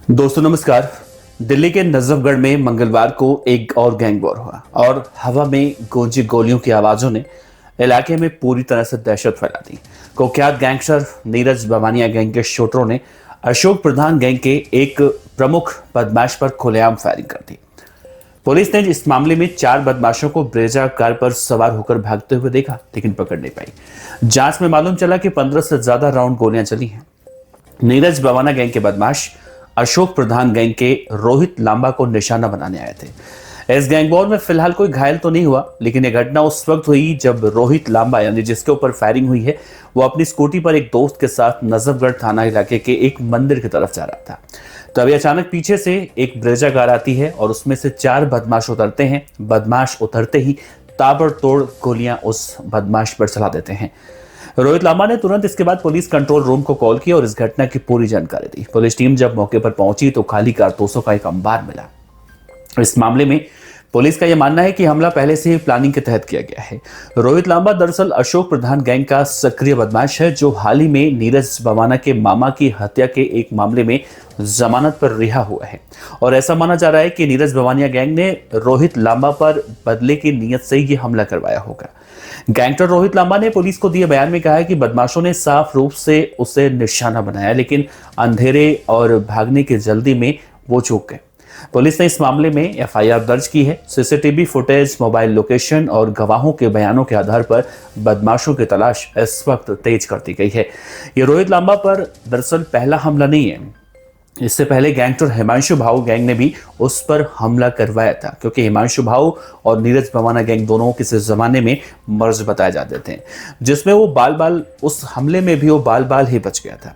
दोस्तों नमस्कार। दिल्ली के नजफगढ़ में मंगलवार को एक और गैंग वॉर हुआ और हवा में गूंजी गोलियों की आवाजों ने इलाके में पूरी तरह से दहशत फैला दी। कुख्यात गैंगस्टर नीरज बवानिया गैंग के शूटरों ने अशोक प्रधान गैंग के एक प्रमुख बदमाश पर खुलेआम फायरिंग कर दी। पुलिस ने इस मामले में 4 बदमाशों को ब्रेजा कार पर सवार होकर भागते हुए देखा, लेकिन पकड़ नहीं पाई। जांच में मालूम चला कि 15 से ज्यादा राउंड गोलियां चली हैं। नीरज बवाना गैंग के बदमाश अशोक प्रधान गैंग के रोहित लांबा को निशाना बनाने आए थे। इस गैंग वॉर में फिलहाल कोई घायल तो नहीं हुआ, लेकिन यह घटना उस वक्त हुई जब रोहित लांबा यानी जिसके ऊपर फायरिंग हुई है, वो अपनी स्कूटी पर एक दोस्त के साथ नजफगढ़ थाना इलाके के एक मंदिर की तरफ जा रहा था। तभी अचानक पीछे से एक ब्रेजा कार आती है और उसमें से 4 बदमाश उतरते हैं। बदमाश उतरते ही ताबड़तोड़ गोलियां उस बदमाश पर चला देते हैं। रोहित लांबा ने तुरंत इसके बाद पुलिस कंट्रोल रूम को कॉल किया और इस घटना की पूरी जानकारी दी। पुलिस टीम जब मौके पर पहुंची तो खाली कारतूसों का एक अंबार मिला। इस मामले में पुलिस का यह मानना है कि हमला पहले से ही प्लानिंग के तहत किया गया है। रोहित लांबा दरअसल अशोक प्रधान गैंग का सक्रिय बदमाश है, जो हाल ही में नीरज बवाना के मामा की हत्या के एक मामले में जमानत पर रिहा हुआ है। और ऐसा माना जा रहा है कि नीरज बवानिया गैंग ने रोहित लांबा पर बदले की नीयत से ही हमला करवाया होगा। गैंगस्टर रोहित लांबा ने पुलिस को दिए बयान में कहा है कि बदमाशों ने साफ रूप से उसे निशाना बनाया, लेकिन अंधेरे और भागने की जल्दी में वो चूक गए। पुलिस ने इस मामले में एफआईआर दर्ज की है। सीसीटीवी फुटेज, मोबाइल लोकेशन और गवाहों के बयानों के आधार पर बदमाशों की तलाश इस वक्त तेज कर दी गई है। ये रोहित लांबा पर दरअसल पहला हमला नहीं है। इससे पहले गैंगस्टर हिमांशु भाऊ गैंग ने भी उस पर हमला करवाया था, क्योंकि हिमांशु भाऊ और नीरज बवाना गैंग दोनों किसी जमाने में मर्ज बताए जाते थे, जिसमें वो बाल उस हमले में भी वो बाल ही बच गया था।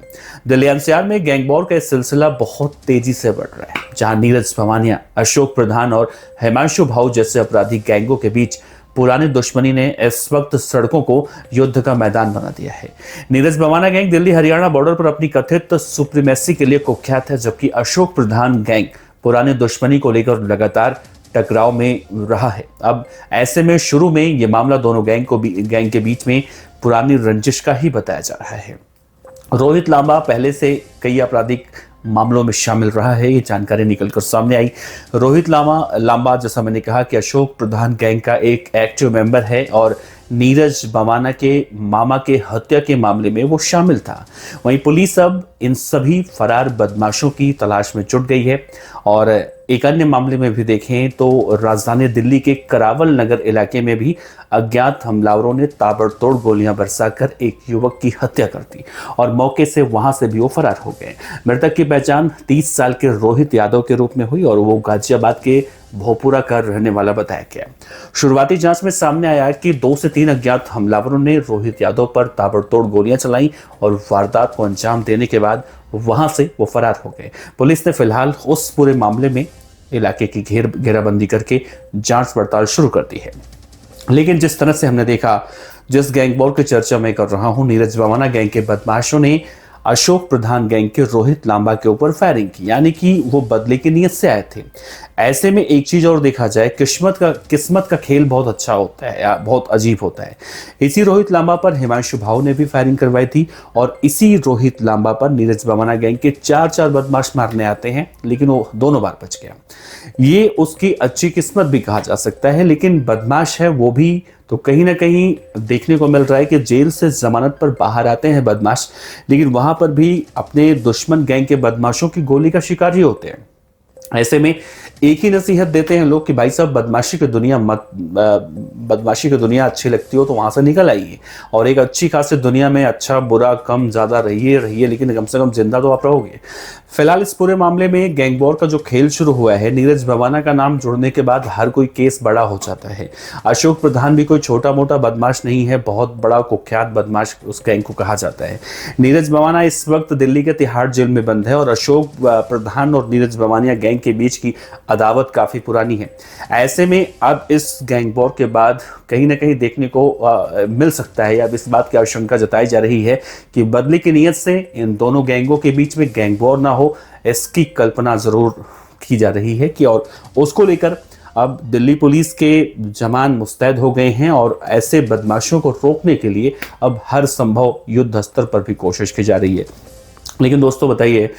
दिल्ली एनसीआर में गैंग वॉर का सिलसिला बहुत तेजी से बढ़ रहा है, जहां नीरज बवानिया, अशोक प्रधान और हिमांशु भाऊ जैसे अपराधी गैंगों के बीच पुरानी दुश्मनी ने इस वक्त सड़कों को युद्ध का मैदान बना दिया है। नीरज बवाना गैंग दिल्ली हरियाणा बॉर्डर पर अपनी कथित सुप्रीमेसी के लिए कुख्यात है, जबकि अशोक प्रधान गैंग पुरानी दुश्मनी को लेकर लगातार टकराव में रहा है। अब ऐसे में शुरू में ये मामला दोनों गैंग के बीच में पुरानी रंजिश का ही बताया जा रहा है। रोहित लांबा पहले से कई आपराधिक मामलों में शामिल रहा है, ये जानकारी निकलकर सामने आई। रोहित लांबा जैसा मैंने कहा कि अशोक प्रधान गैंग का एक एक्टिव मेंबर है और नीरज बवाना के मामा के हत्या के मामले में वो शामिल था। वहीं पुलिस अब इन सभी फरार बदमाशों की तलाश में जुट गई है। और एक अन्य मामले में भी देखें तो राजधानी दिल्ली के करावल नगर इलाके में भी अज्ञात हमलावरों ने ताबड़तोड़ गोलियां बरसाकर एक युवक की हत्या कर दी और मौके से वहां से भी वो फरार हो गए। मृतक की पहचान 30 साल के रोहित यादव के रूप में हुई और वो गाजियाबाद के भोपुरा का रहने वाला बताया गया। शुरुआती जांच में सामने आया कि 2 से 3 अज्ञात हमलावरों ने रोहित यादव पर ताबड़तोड़ गोलियां चलाई और वारदात को अंजाम देने के बाद वहां से वो फरार हो गए। पुलिस ने फिलहाल उस पूरे मामले में इलाके की घेराबंदी करके जांच पड़ताल शुरू कर दी है। लेकिन जिस तरह से हमने देखा, जिस गैंग वॉर की चर्चा मैं कर रहा हूं, नीरज बवाना गैंग के बदमाशों ने अशोक प्रधान गैंग के रोहित लांबा के ऊपर फायरिंग की, यानी कि वो बदले की नीयत से आए थे। ऐसे में एक चीज और देखा जाए, किस्मत का खेल बहुत अच्छा होता है या बहुत अजीब होता है। इसी रोहित लांबा पर हिमांशु भाऊ ने भी फायरिंग करवाई थी और इसी रोहित लांबा पर नीरज बवाना गैंग के 4 बदमाश मारने आते हैं, लेकिन वो दोनों बार बच गया। ये उसकी अच्छी किस्मत भी कहा जा सकता है, लेकिन बदमाश है वो भी तो कहीं ना कहीं देखने को मिल रहा है कि जेल से जमानत पर बाहर आते हैं बदमाश, लेकिन वहां पर भी अपने दुश्मन गैंग के बदमाशों की गोली का शिकार ही होते हैं। ऐसे में एक ही नसीहत देते हैं लोग कि भाई साहब बदमाशी की दुनिया अच्छी लगती हो तो वहां से निकल आइए और एक अच्छी खासी दुनिया में अच्छा बुरा कम ज्यादा रहिए, लेकिन कम से कम जिंदा तो आप रहोगे। फिलहाल इस पूरे मामले में गैंग वॉर का जो खेल शुरू हुआ है, नीरज बवाना का नाम जुड़ने के बाद हर कोई केस बड़ा हो जाता है। अशोक प्रधान भी कोई छोटा मोटा बदमाश नहीं है, बहुत बड़ा कुख्यात बदमाश उस गैंग को कहा जाता है। नीरज बवाना इस वक्त दिल्ली के तिहाड़ जेल में बंद है और अशोक प्रधान और नीरज बवानिया गैंग के बीच की अदावत काफी पुरानी है। ऐसे में अब इस गैंग वॉर के बाद कहीं ना कहीं देखने को मिल सकता है, अब इस बात की आशंका जताई जा रही है कि बदले की नीयत से इन दोनों गैंगों के बीच में गैंग वॉर ना हो, इसकी कल्पना जरूर की जा रही है कि और उसको लेकर अब दिल्ली पुलिस के जवान मुस्तैद हो गए हैं और ऐसे बदमाशों को रोकने के लिए अब हर संभव युद्ध स्तर पर भी कोशिश की जा रही है। लेकिन दोस्तों बताइए,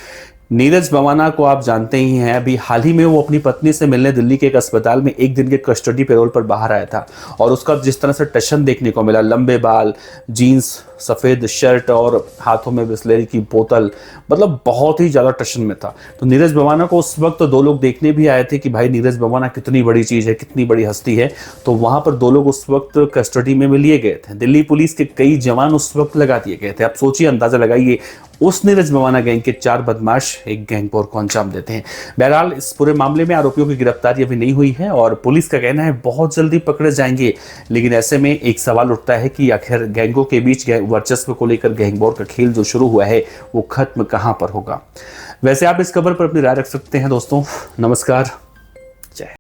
नीरज भवाना को आप जानते ही हैं, अभी हाल ही में वो अपनी पत्नी से मिलने दिल्ली के एक अस्पताल में एक दिन के कस्टडी पैरोल पर बाहर आया था और उसका जिस तरह से टशन देखने को मिला, लंबे बाल, जीन्स, सफ़ेद शर्ट और हाथों में बिस्लेरी की बोतल, मतलब बहुत ही ज़्यादा टशन में था। तो नीरज भवाना को उस वक्त दो लोग देखने भी आए थे कि भाई नीरज भवाना कितनी बड़ी चीज़ है, कितनी बड़ी हस्ती है। तो वहाँ पर दो लोग उस वक्त कस्टडी में लिए गए थे। दिल्ली पुलिस के कई जवान उस वक्त लगा दिए गए थे। आप सोचिए, अंदाज़ा लगाइए, उस नीरज भवाना गैंग के 4 बदमाश एक गैंग वॉर को अंजाम देते हैं। बहरहाल इस पूरे मामले में आरोपियों की गिरफ्तारी अभी नहीं हुई है और पुलिस का कहना है बहुत जल्दी पकड़े जाएंगे। लेकिन ऐसे में एक सवाल उठता है कि आखिर गैंगों के बीच वर्चस्व को लेकर गैंग वॉर का खेल जो शुरू हुआ है वो खत्म कहां पर होगा। वैसे आप इस खबर पर अपनी राय रख सकते हैं दोस्तों। नमस्कार।